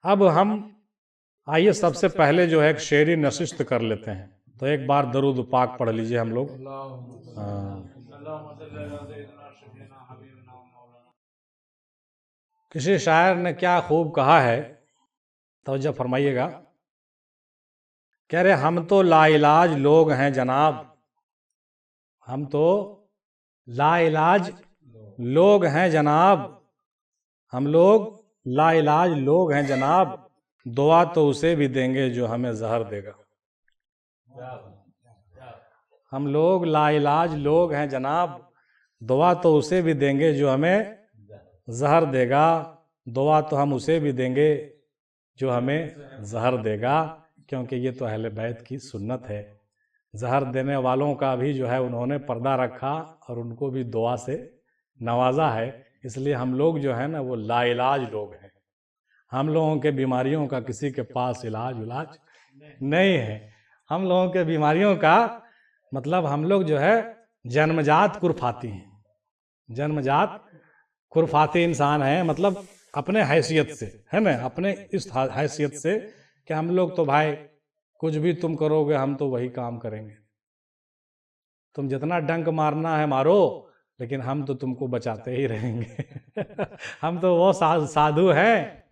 अब हम आइए सबसे पहले जो है एक शेरी नशिस्त कर लेते हैं। तो एक बार दरूद पाक पढ़ लीजिए हम लोग। किसी शायर ने क्या खूब कहा है, तवज्जो फरमाइएगा। कह रहे हम तो लाइलाज लोग हैं जनाब, हम तो लाइलाज लोग हैं जनाब, हम लोग लाइलाज लोग हैं जनाब, दुआ तो उसे भी देंगे जो हमें जहर देगा। हम लोग लाइलाज लोग हैं जनाब, दुआ तो उसे भी देंगे जो हमें जहर देगा, दुआ तो हम उसे भी देंगे जो हमें जहर देगा। क्योंकि ये तो अहले बैत की सुन्नत है। जहर देने वालों का भी जो है उन्होंने पर्दा रखा और उनको भी दुआ से नवाजा है। इसलिए हम लोग जो है ना वो लाइलाज लोग हैं। हम लोगों के बीमारियों का किसी के पास इलाज नहीं है। हम लोगों के बीमारियों का मतलब हम लोग जो है जन्मजात कुरफाती हैं, जन्मजात कुरफाती इंसान हैं। मतलब अपने हैसियत से है ना, अपने इस हैसियत से कि हम लोग तो भाई कुछ भी तुम करोगे हम तो वही काम करेंगे। तुम जितना डंक मारना है मारो, लेकिन हम तो तुमको बचाते ही रहेंगे। हम तो वो साधु हैं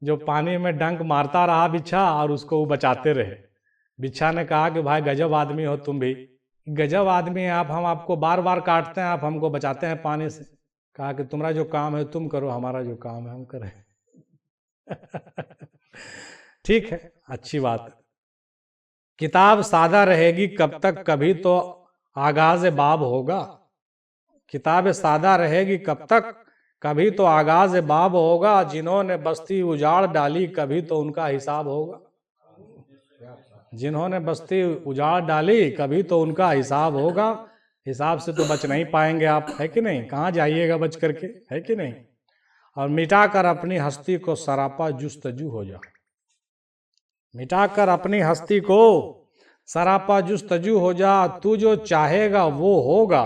जो पानी में डंक मारता रहा बिच्छा और उसको वो बचाते रहे। बिच्छा ने कहा कि भाई गजब आदमी हो तुम भी, गजब आदमी है आप, हम आपको बार बार काटते हैं, आप हमको बचाते हैं पानी से। कहा कि तुम्हारा जो काम है तुम करो, हमारा जो काम है हम करें। ठीक है, अच्छी बात। किताब सादा रहेगी कब तक, कभी तो आगाज बाब होगा। किताब सादा रहेगी कब तक, कभी तो आगाज बाब होगा। जिन्होंने बस्ती उजाड़ डाली कभी तो उनका हिसाब होगा। जिन्होंने बस्ती उजाड़ डाली कभी तो उनका हिसाब होगा। हिसाब से तो बच नहीं पाएंगे आप, है कि नहीं? कहाँ जाइएगा बच करके, है कि नहीं? और मिटाकर अपनी हस्ती को सरापा जुस्तजू हो जा। मिटाकर अपनी हस्ती को सरापा जुस्तजू हो जा। तू जो चाहेगा वो होगा,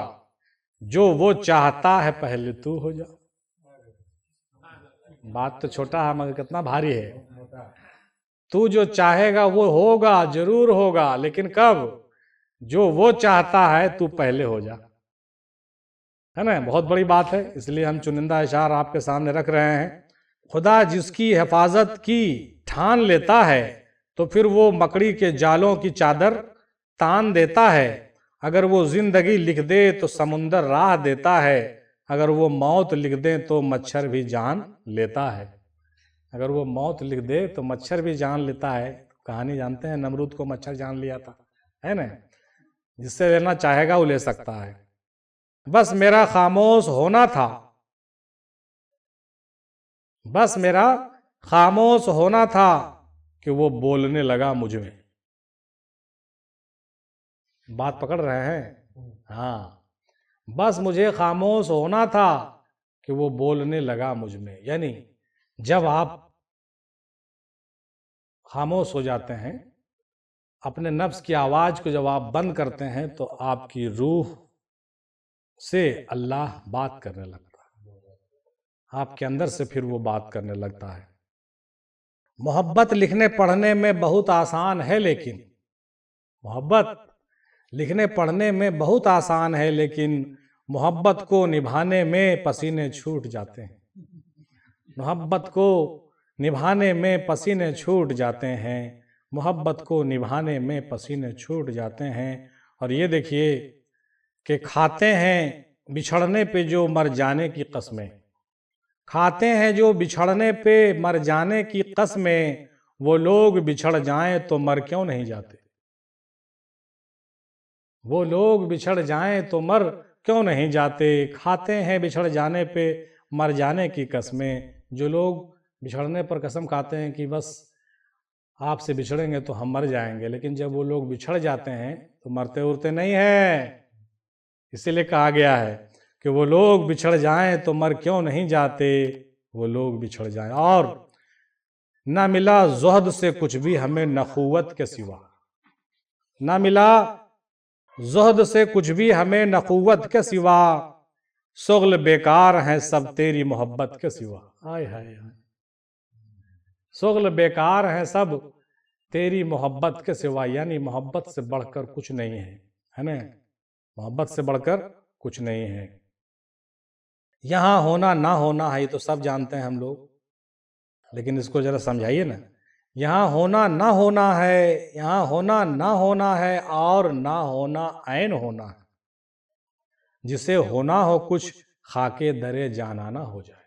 जो वो चाहता है पहले तू हो जा। बात तो छोटा है मगर कितना भारी है। तू जो चाहेगा वो होगा, जरूर होगा, लेकिन कब? जो वो चाहता है तू पहले हो जा। है ना, बहुत बड़ी बात है। इसलिए हम चुनिंदा इशार आपके सामने रख रहे हैं। खुदा जिसकी हिफाजत की ठान लेता है तो फिर वो मकड़ी के जालों की चादर तान देता है। अगर वो जिंदगी लिख दे तो समुंदर राह देता है। अगर वो मौत लिख दे तो मच्छर भी जान लेता है। अगर वो मौत लिख दे तो मच्छर भी जान लेता है। कहानी जानते हैं, नमरूद को मच्छर जान लिया था, है ना? जिससे लेना चाहेगा वो ले सकता है। बस मेरा खामोश होना था, बस मेरा खामोश होना था कि वो बोलने लगा मुझ में। बात पकड़ रहे हैं? हाँ, बस मुझे खामोश होना था कि वो बोलने लगा मुझ में। यानी जब आप खामोश हो जाते हैं, अपने नफ्स की आवाज को जब आप बंद करते हैं, तो आपकी रूह से अल्लाह बात करने लगता है। आपके अंदर से फिर वो बात करने लगता है। मोहब्बत लिखने पढ़ने में बहुत आसान है, लेकिन मोहब्बत लिखने पढ़ने में बहुत आसान है, लेकिन मोहब्बत को निभाने में पसीने छूट जाते हैं। मोहब्बत को निभाने में पसीने छूट जाते हैं। मोहब्बत को निभाने में पसीने छूट जाते हैं। और ये देखिए कि खाते हैं बिछड़ने पे जो मर जाने की कस्में, खाते हैं जो बिछड़ने पे मर जाने की कस्में। वो लोग बिछड़ जाएं तो मर क्यों नहीं जाते? वो लोग बिछड़ जाएं तो मर क्यों नहीं जाते? खाते हैं बिछड़ जाने पे मर जाने की कस्में। जो लोग बिछड़ने पर कसम खाते हैं कि बस आपसे बिछड़ेंगे तो हम मर जाएंगे, लेकिन जब वो लोग बिछड़ जाते हैं तो मरते उरते नहीं है। इसीलिए कहा गया है कि वो लोग बिछड़ जाएं तो मर क्यों नहीं जाते, वो लोग बिछड़ जाएं। और ना मिला ज़ुहद से कुछ भी हमें नखुवत के सिवा, ना मिला ज़ुहद से कुछ भी हमें नखुवत के सिवा। शुग़्ल बेकार हैं सब तेरी मोहब्बत के सिवा। हाय हाय हाय, शुगल बेकार हैं सब तेरी मोहब्बत के सिवा, यानी मोहब्बत से बढ़कर कुछ नहीं है ना, मोहब्बत से बढ़कर कुछ नहीं है। यहां होना ना होना है ये तो सब जानते हैं हम लोग, लेकिन इसको जरा समझाइए ना। यहाँ होना ना होना है, यहाँ होना ना होना है और ना होना ऐन होना है। जिसे होना हो कुछ खाके दरे जाना ना हो जाए,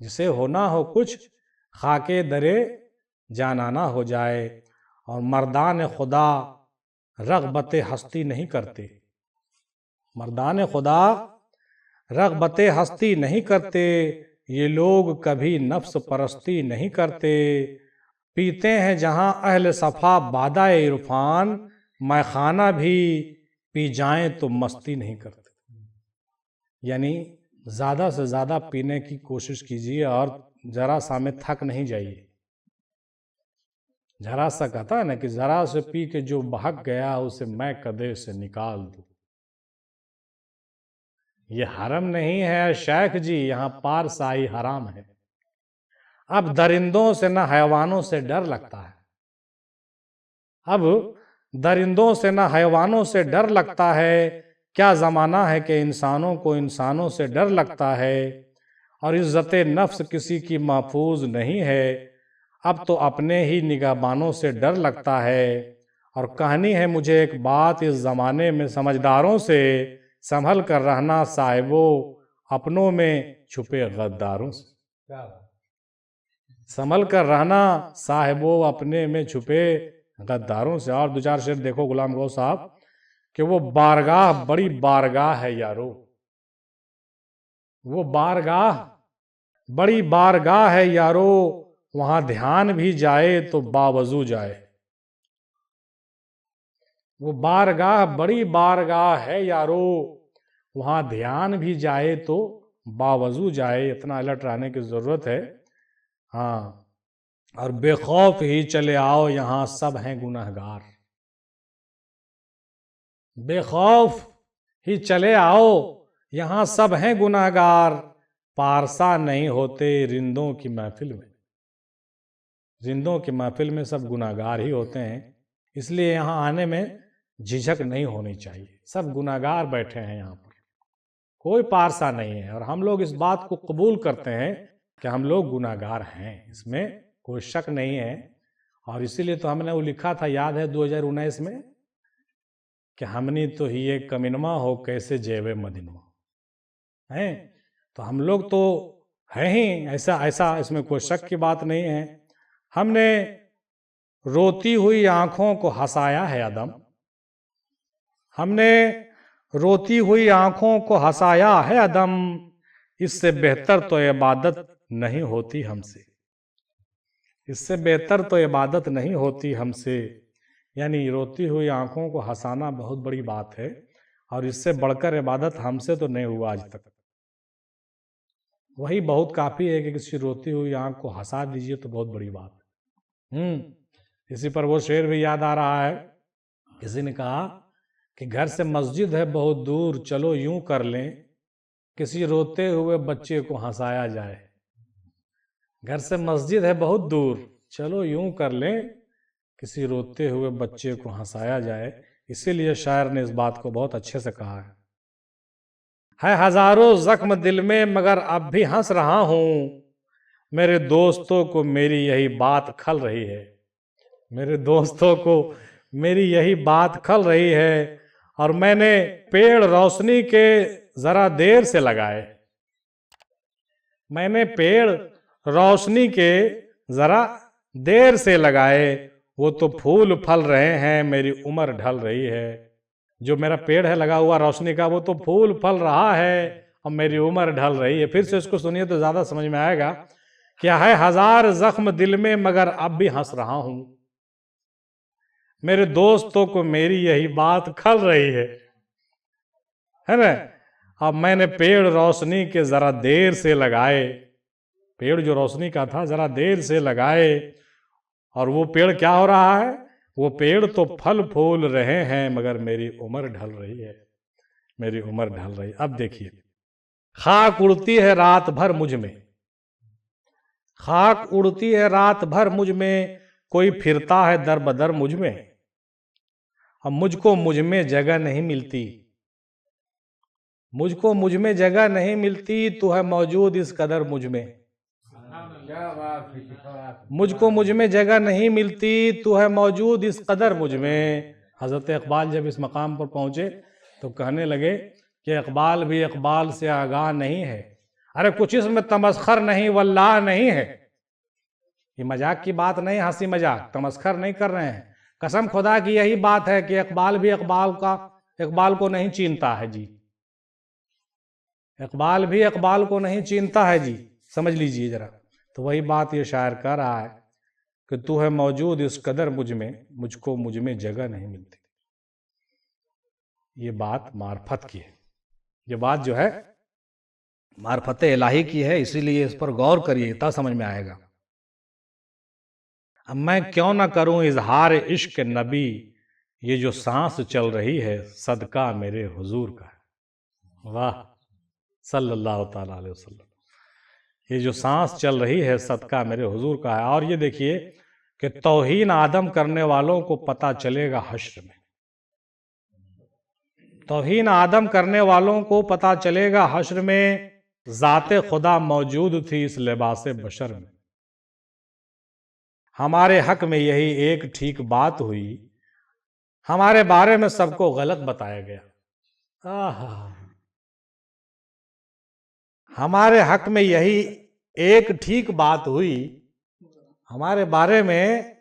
जिसे होना हो कुछ खाके दरे जाना ना हो जाए। और मर्दान खुदा रग़बत हस्ती नहीं करते, मर्दान खुदा रग़बत हस्ती नहीं करते, ये लोग कभी नफ्स परस्ती नहीं करते। पीते हैं जहां अहले सफ़ा बादाए इरफान, मैखाना भी पी जाएं तो मस्ती नहीं करते। यानी ज़्यादा से ज़्यादा पीने की कोशिश कीजिए और ज़रा सा में थक नहीं जाइए। जरा सा कहता है ना कि ज़रा से पी के जो बहक गया उसे मैं कदे से निकाल दूं। ये हरम नहीं है शेख जी, यहाँ पारसाई हराम है। अब दरिंदों से न हैवानों से डर लगता है, अब दरिंदों से न हैवानों से डर लगता है। क्या ज़माना है कि इंसानों को इंसानों से डर लगता है। और इज़्ज़त नफ्स किसी की महफूज नहीं है, अब तो अपने ही निगाहबानों से डर लगता है। और कहनी है मुझे एक बात इस ज़माने में समझदारों से, संभल कर रहना साहिबो अपनों में छुपे गद्दारों से। संभल कर रहना साहिबो अपने में छुपे गद्दारों से। और दो चार शेर देखो गुलाम गौस साहब कि वो बारगाह बड़ी बारगाह है यारो, वो बारगाह बड़ी बारगाह है यारो, वहां ध्यान भी जाए तो बावजू जाए। वो बारगाह बड़ी बारगाह है यारो, वहां ध्यान भी जाए तो बावजू जाए। इतना अलर्ट रहने की जरूरत है। हाँ, और बेखौफ ही चले आओ यहां सब हैं गुनहगार, बेखौफ ही चले आओ यहां सब हैं गुनहगार। पारसा नहीं होते रिंदों की महफिल में, रिंदों की महफिल में सब गुनहगार ही होते हैं। इसलिए यहाँ आने में झिझक नहीं होनी चाहिए। सब गुनहगार बैठे हैं यहाँ पर, कोई पारसा नहीं है। और हम लोग इस बात को कबूल करते हैं कि हम लोग गुनहगार हैं, इसमें कोई शक नहीं है। और इसीलिए तो हमने वो लिखा था, याद है 2019 में, कि हमनी तो ही एक कमिनमा हो कैसे जेवे मदिनमा है। तो हम लोग तो हैं ही, ऐसा ऐसा इसमें कोई शक की बात नहीं है। हमने रोती हुई आंखों को हंसाया है अदम, हमने रोती हुई आंखों को हंसाया है अदम, इससे बेहतर तो इबादत नहीं होती हमसे, इससे बेहतर तो इबादत नहीं होती हमसे। यानी रोती हुई आंखों को हंसाना बहुत बड़ी बात है, और इससे बढ़कर इबादत हमसे तो नहीं हुआ आज तक। वही बहुत काफ़ी है कि किसी रोती हुई आंख को हंसा दीजिए तो बहुत बड़ी बात है। इसी पर वो शेर भी याद आ रहा है, किसी ने कहा कि घर से मस्जिद है बहुत दूर, चलो यूं कर लें किसी रोते हुए बच्चे को हंसाया जाए। घर से मस्जिद है बहुत दूर, चलो यूं कर लें किसी रोते हुए बच्चे को हंसाया जाए। इसीलिए शायर ने इस बात को बहुत अच्छे से कहा है हजारों जख्म दिल में मगर अब भी हंस रहा हूं, मेरे दोस्तों को मेरी यही बात खल रही है, मेरे दोस्तों को मेरी यही बात खल रही है। और मैंने पेड़ रोशनी के जरा देर से लगाए, मैंने पेड़ रोशनी के जरा देर से लगाए, वो तो फूल फल रहे हैं मेरी उम्र ढल रही है। जो मेरा पेड़ है लगा हुआ रोशनी का, वो तो फूल फल रहा है और मेरी उम्र ढल रही है। फिर से इसको सुनिए तो ज्यादा समझ में आएगा। क्या है हजार जख्म दिल में मगर अब भी हंस रहा हूं, मेरे दोस्तों को मेरी यही बात खल रही है ना। अब मैंने पेड़ रोशनी के जरा देर से लगाए, पेड़ जो रोशनी का था जरा देर से लगाए, और वो पेड़ क्या हो रहा है, वो पेड़ तो फल फूल रहे हैं मगर मेरी उम्र ढल रही है, मेरी उम्र ढल रही है। अब देखिए, खाक उड़ती है रात भर मुझ में, खाक उड़ती है रात भर मुझ में, कोई फिरता है दर बदर मुझ में। अब मुझको मुझ में जगह नहीं मिलती, मुझको मुझ में जगह नहीं मिलती, तू है मौजूद इस कदर मुझ में। मुझको मुझ में जगह नहीं मिलती, तू है मौजूद इस कदर मुझ में। हजरत इकबाल जब इस मकाम पर पहुंचे तो कहने लगे कि इकबाल भी इकबाल से आगाह नहीं है। अरे कुछ इसमें तमस्खर नहीं, वल्लाह नहीं है। ये मजाक की बात नहीं, हंसी मजाक, तमस्खर नहीं कर रहे हैं। कसम खुदा की यही बात है कि इकबाल भी इकबाल को नहीं चीनता है जी। इकबाल भी इकबाल को नहीं चीनता है जी, समझ लीजिए जरा। तो वही बात ये शायर कह रहा है कि तू है मौजूद इस कदर मुझ में, मुझको मुझ में जगह नहीं मिलती। ये बात मार्फत की है, ये बात जो है मार्फत इलाही की है, इसीलिए इस पर गौर करिए तब समझ में आएगा। अब मैं क्यों ना करूं इजहार इश्क नबी, ये जो सांस चल रही है सदका मेरे हुजूर का है। वाह सल्लल्लाहु ताला अलैहि वसल्लम। ये जो सांस चल रही है सदका मेरे हुजूर का है। और ये देखिए कि तौहीन आदम करने वालों को पता चलेगा हश्र में। तौहीन आदम करने वालों को पता चलेगा हश्र में, ज़ाते खुदा मौजूद थी इस लिबासे बशर में। हमारे हक में यही एक ठीक बात हुई, हमारे बारे में सबको गलत बताया गया। हमारे हक में यही एक ठीक बात हुई, हमारे बारे में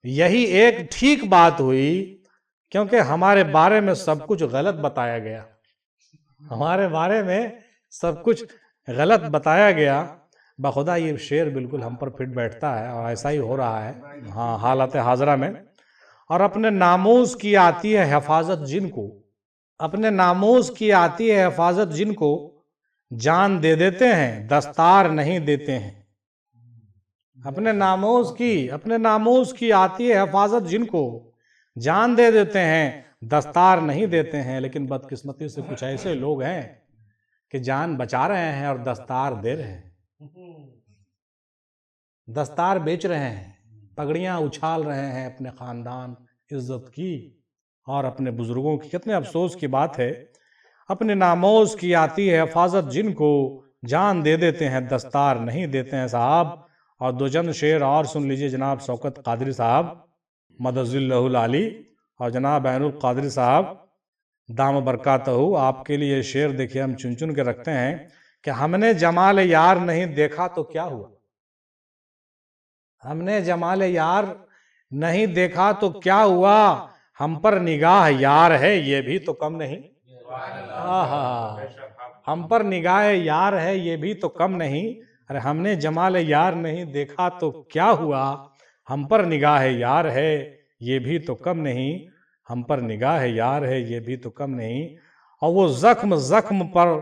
यही एक ठीक बात हुई, क्योंकि हमारे बारे में सब कुछ गलत बताया गया। हमारे बारे में सब कुछ गलत बताया गया। बखुदा ये शेर बिल्कुल हम पर फिट बैठता है और ऐसा ही हो रहा है हाँ हालत हाजरा में। और अपने नामूस की आती है हिफाजत जिनको, अपने नामूस की आती है हिफाजत जिनको, जान दे देते हैं दस्तार नहीं देते हैं। अपने नामूस की आती है हिफाजत जिनको, जान दे देते हैं दस्तार नहीं देते हैं। लेकिन बदकिस्मती से कुछ ऐसे लोग हैं कि जान बचा रहे हैं और दस्तार दे रहे हैं, दस्तार बेच रहे हैं, पगड़ियां उछाल रहे हैं अपने खानदान इज्जत की और अपने बुजुर्गों की। कितने अफसोस की बात है। अपने नामोज की आती है हिफाजत जिनको, जान दे देते हैं दस्तार नहीं देते हैं साहब। और दो चंद शेर और सुन लीजिए जनाब शौकत कादरी साहब मदज़िल्लहुल आली और जनाब ऐनुल कादरी साहब दाम बरकातहू। आपके लिए शेर देखिए हम चुन चुन के रखते हैं कि हमने जमाल यार नहीं देखा तो क्या हुआ, हमने जमाल यार नहीं देखा तो क्या हुआ, हम पर निगाह यार है ये भी तो कम नहीं। हम पर निगाह यार है ये भी तो कम नहीं। अरे हमने जमाल यार नहीं देखा तो क्या हुआ, हम पर निगाह यार है ये भी तो कम नहीं। हम पर निगाह यार है ये भी तो कम नहीं। और वो जख्म जख्म पर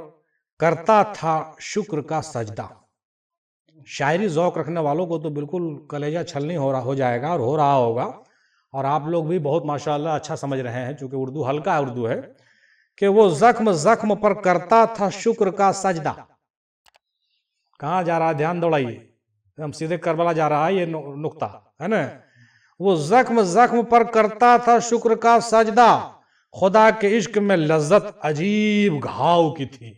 करता था शुक्र का सजदा। शायरी ज़ौक़ रखने वालों को तो बिल्कुल कलेजा छलनी हो जाएगा और हो रहा होगा। और आप लोग भी बहुत माशाअल्लाह अच्छा समझ रहे हैं, चूँकि उर्दू हल्का उर्दू है, कि वो जख्म जख्म पर करता था शुक्र का सजदा। कहाँ जा रहा है, ध्यान दौड़ाइए, हम सीधे करबला जा रहा है ये नुक्ता है ना। वो जख्म जख्म पर करता था शुक्र का सजदा, खुदा के इश्क में लज्जत अजीब घाव की थी।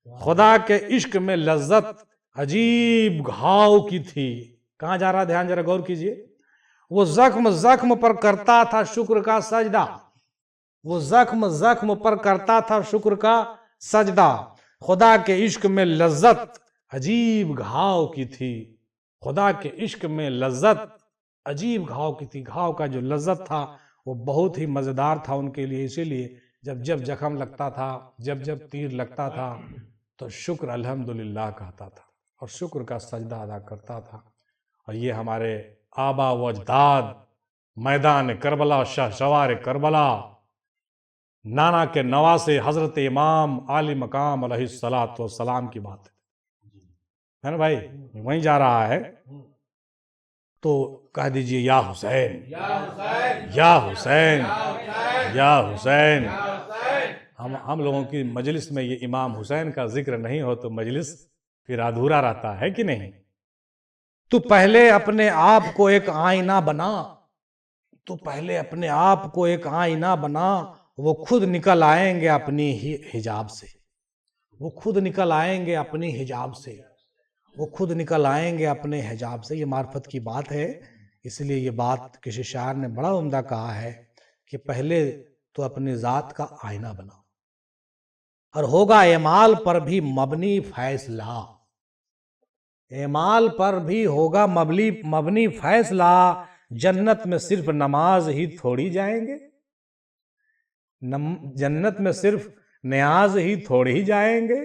खुदा के इश्क में लज्जत अजीब घाव की थी। कहाँ जा रहा, ध्यान जरा गौर कीजिए। वो जख्म जख्म पर करता था शुक्र का सजदा, वो जख्म जख्म पर करता था शुक्र का सजदा, खुदा के इश्क में लज्जत अजीब घाव की थी। खुदा के इश्क में लज्जत अजीब घाव की थी। घाव का जो लज्जत था वो बहुत ही मज़ेदार था उनके लिए। इसीलिए जब जब जख्म लगता था, जब जब तीर लगता था, तो शुक्र अल्हम्दुलिल्लाह कहता था और शुक्र का सजदा अदा करता था। और ये हमारे आबा व अजदाद मैदान करबला शहसवार करबला नाना के नवासे हजरत इमाम आली मकाम अलैहिस्सलातु वस्सलाम की बात है ना भाई। वहीं जा रहा है तो कह दीजिए या हुसैन या हुसैन या हुसैन। हम लोगों की मजलिस में ये इमाम हुसैन का जिक्र नहीं हो तो मजलिस फिर अधूरा रहता है कि नहीं। तू पहले अपने आप को एक आईना बना, तू पहले अपने आप को एक आईना बना, वो खुद निकल आएंगे अपनी हिजाब से, वो खुद निकल आएंगे अपनी हिजाब से, वो खुद निकल आएंगे अपने हिजाब से। ये मार्फत की बात है, इसलिए ये बात किसी शायर ने बड़ा उम्दा कहा है कि पहले तो अपनी ज़ात का आईना बना, और होगा एमाल पर भी मबनी फैसला, एमाल पर भी होगा मबनी फैसला, जन्नत में सिर्फ नमाज ही थोड़ी जाएंगे, जन्नत में सिर्फ न्याज ही थोड़े ही जाएंगे,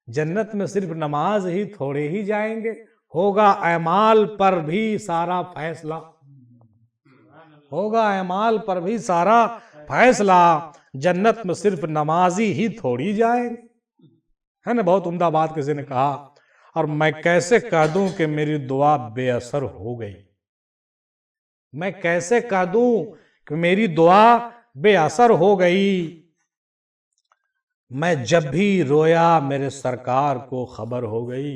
जन्नत में सिर्फ नमाज ही थोड़े ही जाएंगे, होगा एमाल पर भी सारा फैसला, होगा एमाल पर भी सारा फैसला, जन्नत में सिर्फ नमाजी ही थोड़ी जाएंगे। है ना, बहुत उम्दा बात किसी ने कहा। और मैं कैसे कह दूं कि मेरी दुआ बेअसर हो गई, मैं कैसे कह दूं कि मेरी दुआ बेअसर हो गई, मैं जब भी रोया मेरे सरकार को खबर हो गई,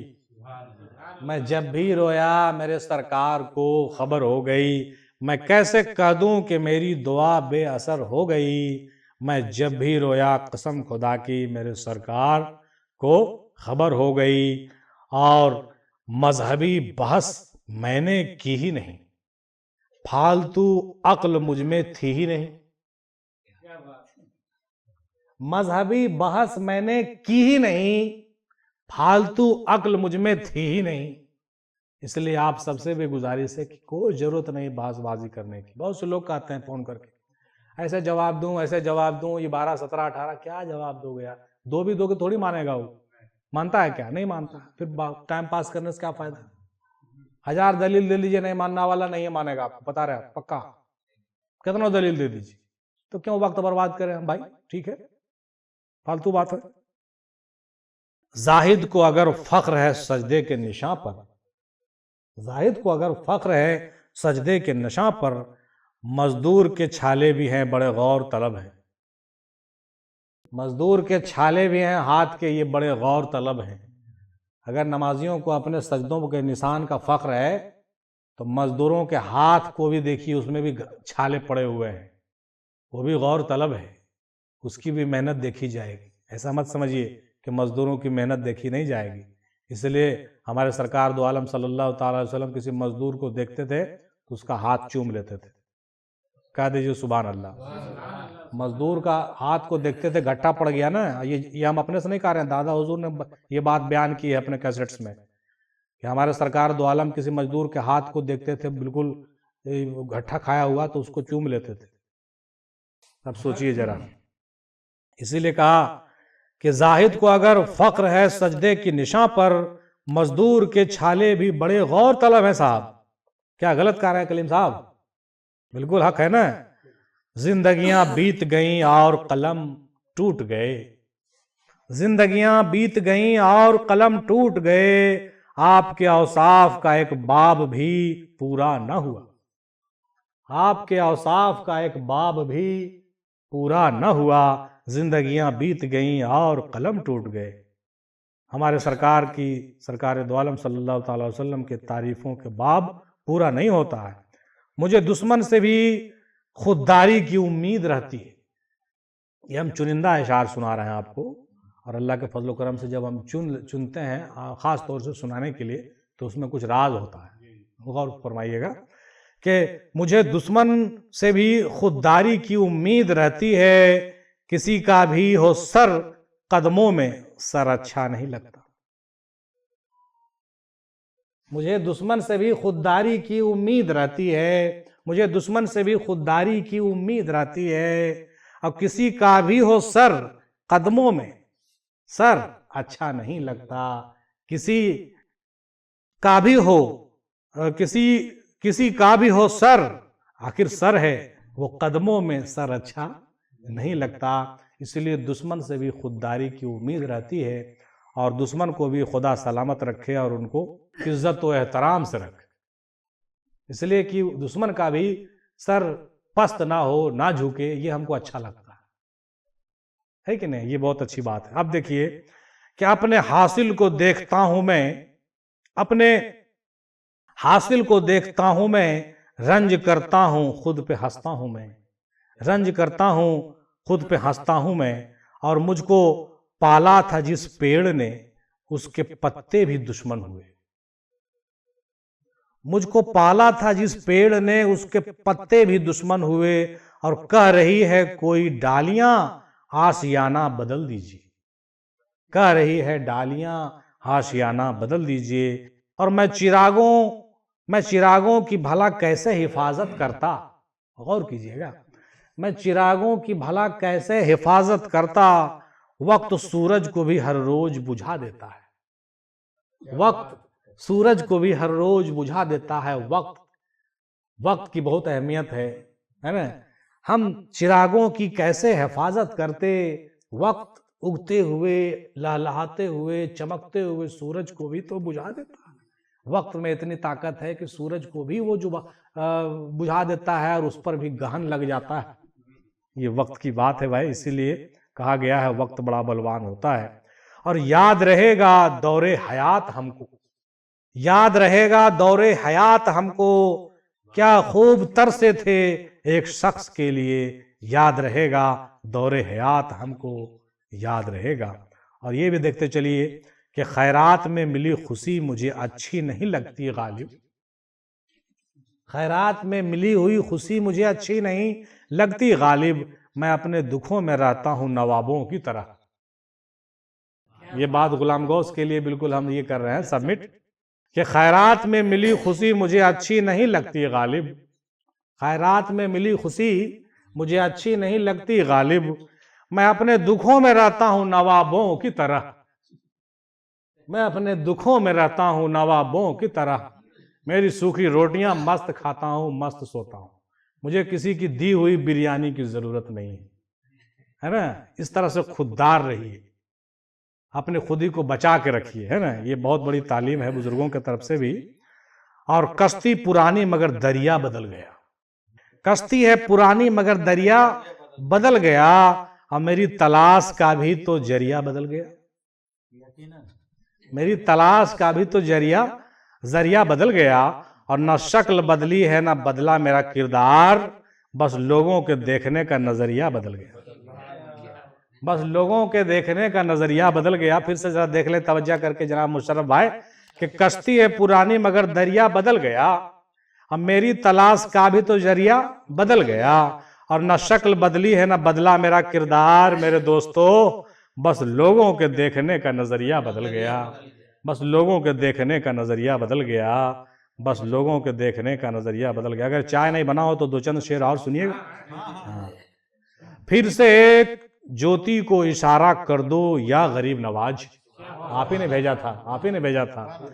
मैं जब भी रोया मेरे सरकार को खबर हो गई, मैं कैसे कह दूं कि मेरी दुआ बेअसर हो गई, मैं जब भी रोया कसम खुदा की मेरे सरकार को खबर हो गई। और मजहबी बहस मैंने की ही नहीं, फालतू अक्ल मुझ में थी ही नहीं, मजहबी बहस मैंने की ही नहीं, फालतू अक्ल मुझ में थी ही नहीं। इसलिए आप सबसे भी गुजारिश है कि कोई जरूरत नहीं बहसबाजी करने की। बहुत से लोग कहते हैं फोन करके ऐसे जवाब दूं, ऐसे जवाब दूं, ये 12, 17, 18 क्या जवाब दोगे यार, दो भी दोगे थोड़ी मानेगा वो, मानता है क्या, नहीं मानता, फिर टाइम पास करने से क्या फायदा। 1000 दलील दे लीजिए, नहीं मानने वाला नहीं मानेगा, आपको पता रहे पक्का, कितना दलील दे दीजिए, तो क्यों वक्त बर्बाद करें भाई, ठीक है, फालतू बात है। जाहिद को अगर फख्र है सजदे के निशान पर, जाहिद को अगर फख्र है सजदे के निशान पर, मजदूर के छाले भी हैं बड़े गौर तलब हैं, मजदूर के छाले भी हैं हाथ के ये बड़े गौर तलब हैं। अगर नमाजियों को अपने सजदों के निशान का फख्र है तो मजदूरों के हाथ को भी देखिए, उसमें भी छाले पड़े हुए हैं, वो भी गौर तलब है, उसकी भी मेहनत देखी जाएगी। ऐसा मत समझिए कि मजदूरों की मेहनत देखी नहीं जाएगी। इसलिए हमारे सरकार दो आलम सल्लल्लाहु अलैहि वसल्लम किसी मजदूर को देखते थे तो उसका हाथ चूम लेते थे, कह दीजिए सुभान अल्लाह। मजदूर का हाथ को देखते थे, घट्टा पड़ गया ना, ये हम अपने से नहीं कह रहे हैं, दादा हुजूर ने ये बात बयान की है अपने कैसेट्स में कि हमारे सरकार दो आलम किसी मजदूर के हाथ को देखते थे बिल्कुल घट्टा खाया हुआ तो उसको चूम लेते थे। अब सोचिए जरा, इसीलिए कहा कि जाहिद को अगर फख्र है सजदे की निशान पर, मजदूर के छाले भी बड़े गौर तलब है। साहब क्या गलत कह रहे हैं कलीम साहब, बिल्कुल हक है ना। जिंदगियां बीत गईं और कलम टूट गए, जिंदगियां बीत गईं और कलम टूट गए, आपके औसाफ का एक बाब भी पूरा न हुआ, आपके औसाफ का एक बाब भी पूरा न हुआ, जिंदगियां बीत गईं और कलम टूट गए। हमारे सरकार की, सरकार दो आलम सल्लल्लाहु अलैहि वसल्लम के तारीफों के बाब पूरा नहीं होता है। मुझे दुश्मन से भी खुददारी की उम्मीद रहती है। ये हम चुनिंदा इशार सुना रहे हैं आपको, और अल्लाह के फजल करम से जब हम चुनते हैं ख़ास तौर से सुनाने के लिए तो उसमें कुछ राज होता है, गौर फरमाइएगा कि मुझे दुश्मन से भी खुददारी की उम्मीद रहती है, किसी का भी हो सर कदमों में सर अच्छा नहीं लगता। मुझे दुश्मन से भी खुददारी की उम्मीद रहती है, मुझे दुश्मन से भी खुददारी की उम्मीद रहती है, अब किसी का भी हो सर कदमों में सर अच्छा नहीं लगता, किसी का भी हो किसी का भी हो सर, आखिर सर है वो कदमों में सर अच्छा नहीं लगता। इसलिए दुश्मन से भी खुददारी की उम्मीद रहती है, और दुश्मन को भी खुदा सलामत रखे और उनको इज्जत व एहतराम से रखे, इसलिए कि दुश्मन का भी सर पस्त ना हो, ना झुके, ये हमको अच्छा लगता है कि नहीं। ये बहुत अच्छी बात है। अब देखिए कि अपने हासिल को देखता हूं मैं, अपने हासिल को देखता हूं मैं, रंज करता हूं खुद पे हंसता हूं मैं, रंज करता हूं खुद पे हंसता हूं मैं। और मुझको पाला था जिस पेड़ ने, उसके पत्ते भी दुश्मन हुए। मुझको पाला था जिस पेड़ ने, उसके पत्ते भी दुश्मन हुए। और कह रही है कोई डालियां, आशियाना बदल दीजिए, कह रही है डालियां, आशियाना बदल दीजिए। और मैं चिरागों की भला कैसे हिफाजत करता, गौर कीजिएगा, मैं चिरागों की भला कैसे हिफाजत करता, वक्त सूरज को भी हर रोज बुझा देता है, वक्त सूरज को भी हर रोज बुझा देता है। वक्त की बहुत अहमियत है ना। हम चिरागों की कैसे हिफाजत करते, वक्त उगते हुए, लहलहाते हुए, चमकते हुए सूरज को भी तो बुझा देता है। वक्त में इतनी ताकत है कि सूरज को भी वो जो बुझा देता है और उस पर भी गहन लग जाता है। ये वक्त की बात है भाई, इसीलिए कहा गया है वक्त बड़ा बलवान होता है। और याद रहेगा दौरे हयात हमको, याद रहेगा दौरे हयात हमको, क्या खूब तरसे थे एक शख्स के लिए, याद रहेगा दौरे हयात हमको, याद रहेगा। और ये भी देखते चलिए कि खैरात में मिली खुशी मुझे अच्छी नहीं लगती गालिब, खैरात में मिली हुई खुशी मुझे अच्छी नहीं लगती गालिब, मैं अपने दुखों में रहता हूं नवाबों की तरह। ये बात गुलाम गौस के लिए बिल्कुल हम ये कर रहे हैं सबमिट, कि खैरात में मिली खुशी मुझे अच्छी नहीं लगती गालिब, खैरात में मिली खुशी मुझे अच्छी नहीं लगती गालिब, मैं अपने दुखों में रहता हूं नवाबों की तरह, मैं अपने दुखों में रहता हूं नवाबों की तरह। मेरी सूखी रोटियां मस्त खाता हूं, मस्त सोता हूं, मुझे किसी की दी हुई बिरयानी की जरूरत नहीं है ना। इस तरह से खुददार रहिए, अपने खुदी को बचा के रखिए, है ना। ये बहुत बड़ी तालीम है बुजुर्गों की तरफ से भी। और कश्ती पुरानी मगर दरिया बदल गया, कश्ती है पुरानी मगर दरिया बदल गया, और मेरी तलाश का भी तो जरिया बदल गया, मेरी तलाश का भी तो जरिया बदल गया। और न शक्ल बदली है न बदला मेरा किरदार, बस लोगों के देखने का नजरिया बदल गया, बस लोगों के देखने का नजरिया बदल गया। फिर से जरा देख ले तवज्जो करके जनाब मुशर्रफ भाई, कि कश्ती है पुरानी मगर दरिया बदल गया, अब मेरी तलाश का भी तो जरिया बदल गया। और न शक्ल बदली है न बदला मेरा किरदार, मेरे दोस्तों बस लोगों के देखने का नजरिया बदल गया, बस लोगों के देखने का नजरिया बदल गया, बस लोगों के देखने का नजरिया बदल गया। अगर चाय नहीं बना हो तो दो चंद शेर और सुनिएगा। हाँ। फिर से एक ज्योति को इशारा कर दो या गरीब नवाज, आप ही ने भेजा था, आप ही ने भेजा था।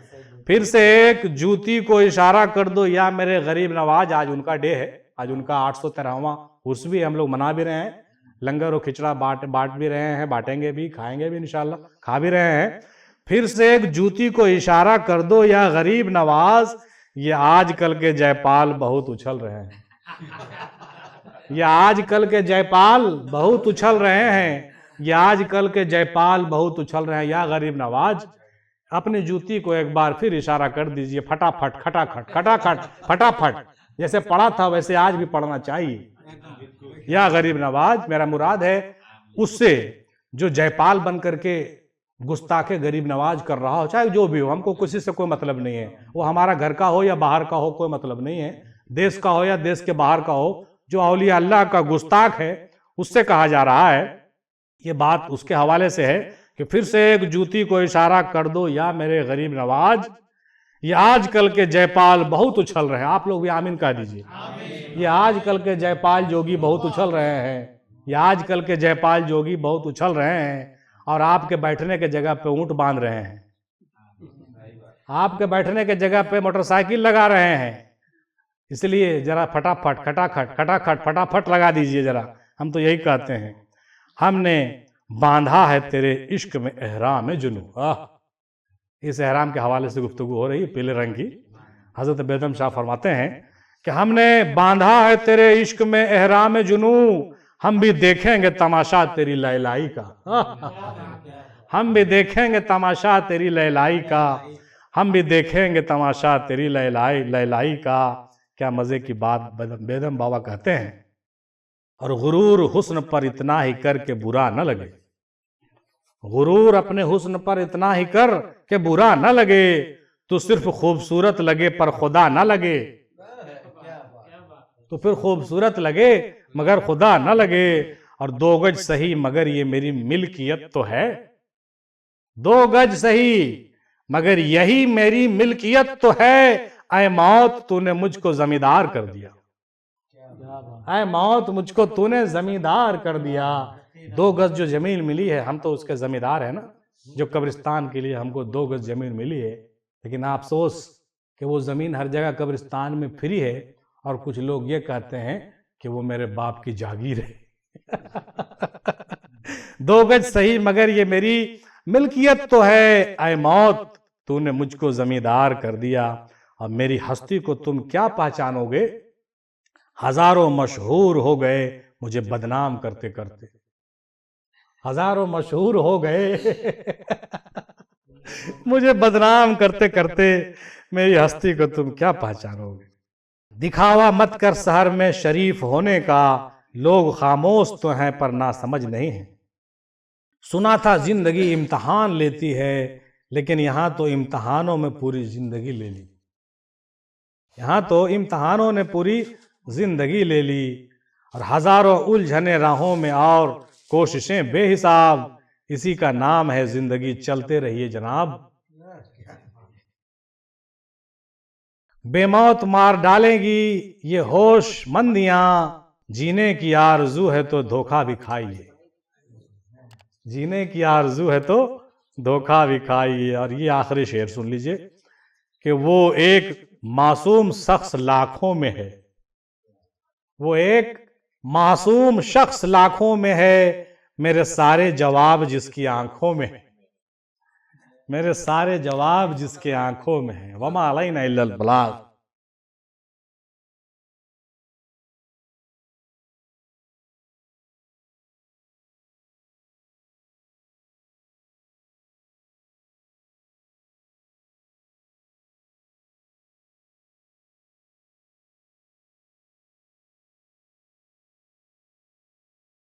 फिर से एक ज्योति को इशारा कर दो या मेरे गरीब नवाज। आज उनका डे है, आज उनका 813वां उर्स भी हम लोग मना भी रहे हैं, लंगर और खिचड़ा बांट भी रहे हैं, बांटेंगे भी, खाएंगे भी इंशाल्लाह, खा भी रहे हैं। फिर से एक ज्योति को इशारा कर दो या गरीब नवाज, ये आजकल के जयपाल बहुत उछल रहे हैं, ये आजकल के जयपाल बहुत उछल रहे हैं, ये आजकल के जयपाल बहुत उछल रहे हैं। या गरीब नवाज अपनी जूती को एक बार फिर इशारा कर दीजिए, फटाफट खटाखट खटाखट फटाफट, जैसे पढ़ा था वैसे आज भी पढ़ना चाहिए। या गरीब नवाज, मेरा मुराद है उससे जो जयपाल बन करके गुस्ताखे गरीब नवाज कर रहा हो, चाहे जो भी हो, हमको किसी से कोई मतलब नहीं है, वो हमारा घर का हो या बाहर का हो, कोई मतलब नहीं है, देश का हो या देश के बाहर का हो, जो औलिया अल्लाह का गुस्ताख है उससे कहा जा रहा है। ये बात उसके हवाले से है कि फिर से एक जूती को इशारा कर दो या मेरे गरीब नवाज, ये आजकल के जयपाल बहुत उछल रहे हैं। आप लोग भी आमीन कह दीजिए। ये आजकल के जयपाल जोगी बहुत उछल रहे हैं, ये आजकल के जयपाल जोगी बहुत उछल रहे हैं, और आपके बैठने के जगह पे ऊंट बांध रहे हैं, आपके बैठने के जगह पे मोटरसाइकिल लगा रहे हैं। इसलिए जरा फटाफट खटाखट खटाखट फटाफट लगा दीजिए जरा। हम तो यही कहते हैं, हमने बांधा है तेरे इश्क में एहराम जुनू। इस एहराम के हवाले से गुफ्तगू हो रही है, पीले रंग की। हजरत बेगम शाह फरमाते हैं कि हमने बांधा है तेरे इश्क में एहराम जुनू, हम भी देखेंगे तमाशा तेरी लैलाई का। हम भी देखेंगे तमाशा तेरी लैलाई का, हम भी देखेंगे तमाशा तेरी लैलाई का। क्या मजे की बात बेदम बाबा कहते हैं। और गुरूर हुस्न पर इतना ही कर के बुरा न लगे, गुरूर अपने हुस्न पर इतना ही कर के बुरा न लगे, तू सिर्फ खूबसूरत लगे पर खुदा न लगे। तो फिर खूबसूरत लगे मगर खुदा न लगे। और 2 गज सही मगर ये मेरी मिल्कियत तो है, 2 गज सही मगर यही मेरी मिल्कियत तो है। ऐ मौत तूने मुझको जमींदार कर दिया, ऐ मौत मुझको तूने जमींदार कर दिया। 2 गज जो जमीन मिली है, हम तो उसके जमींदार है ना, जो कब्रिस्तान के लिए हमको 2 गज जमीन मिली है। लेकिन अफसोस कि वो जमीन हर जगह कब्रिस्तान में फ्री है, और कुछ लोग ये कहते हैं कि वो मेरे बाप की जागीर है। 2 गज सही मगर ये मेरी मिल्कियत तो है। ऐ मौत तूने मुझको जमींदार कर दिया। अब मेरी हस्ती को तुम क्या पहचानोगे, हजारों मशहूर हो गए मुझे बदनाम करते करते, हजारों मशहूर हो गए मुझे बदनाम करते करते, मेरी हस्ती को तुम क्या पहचानोगे। दिखावा मत कर शहर में शरीफ होने का, लोग खामोश तो हैं पर ना समझ नहीं है। सुना था जिंदगी इम्तिहान लेती है, लेकिन यहां तो इम्तिहानों में पूरी जिंदगी ले ली, यहां तो इम्तिहानों ने पूरी जिंदगी ले ली। और हजारों उलझने राहों में और कोशिशें बेहिसाब, इसी का नाम है जिंदगी, चलते रहिए जनाब। बेमौत मार डालेंगी ये होश मंदियां, जीने की आरजू है तो धोखा भी खाइए, जीने की आरजू है तो धोखा भी खाइए। और ये आखिरी शेर सुन लीजिए कि वो एक मासूम शख्स लाखों में है, वो एक मासूम शख्स लाखों में है, मेरे सारे जवाब जिसकी आंखों में है, मेरे सारे जवाब जिसके आंखों में है। वमा अलैना इल्लल बलाग।